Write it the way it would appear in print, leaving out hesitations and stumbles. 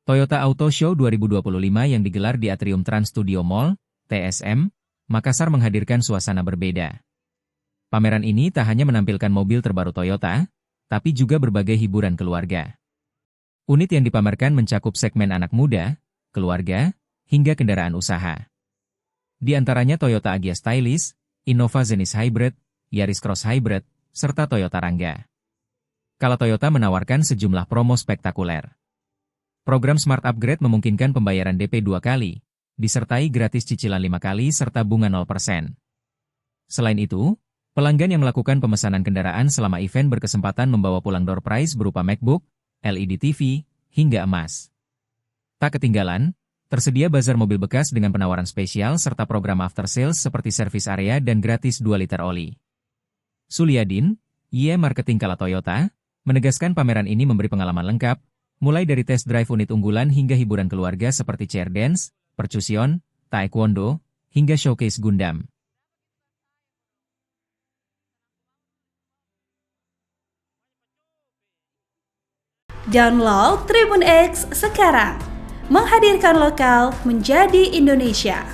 Toyota Auto Show 2025 yang digelar di Atrium Trans Studio Mall, TSM, Makassar menghadirkan suasana berbeda. Pameran ini tak hanya menampilkan mobil terbaru Toyota, tapi juga berbagai hiburan keluarga. Unit yang dipamerkan mencakup segmen anak muda, keluarga, hingga kendaraan usaha. Di antaranya Toyota Agya Stylish, Innova Zenith Hybrid, Yaris Cross Hybrid, serta Toyota Rangga. Kala Toyota menawarkan sejumlah promo spektakuler. Program Smart Upgrade memungkinkan pembayaran DP 2 kali, disertai gratis cicilan 5 kali serta bunga 0%. Selain itu, pelanggan yang melakukan pemesanan kendaraan selama event berkesempatan membawa pulang door prize berupa MacBook, LED TV, hingga emas. Tak ketinggalan, tersedia bazar mobil bekas dengan penawaran spesial serta program after sales seperti servis area dan gratis 2 liter oli. Suliadin, IE Marketing Kala Toyota, menegaskan pameran ini memberi pengalaman lengkap, mulai dari test drive unit unggulan hingga hiburan keluarga seperti chair dance, percussion, taekwondo, hingga showcase Gundam. Download Tribun X sekarang, menghadirkan lokal menjadi Indonesia.